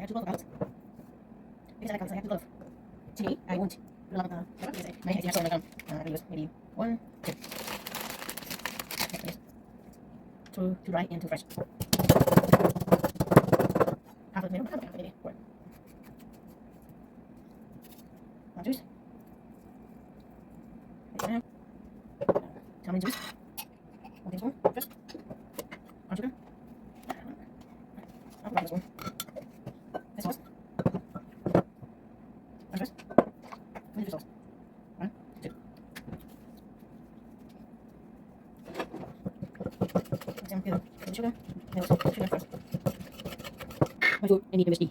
have 2 cloves of garlic. Because I like garlic, I have 2 cloves. To me, I won't put a lot of pepper. My hands are so like I use maybe 1, 2. Too dry and too fresh. Half a tomato, maybe 4. Juice. Tamarind juice. 1 tablespoon. Just. Brown sugar. Not 1 tablespoon. Fish sauce. 1 fish. Fish sauce. 1, 2. Some sugar. Sugar first. 1 food. I need tbsp.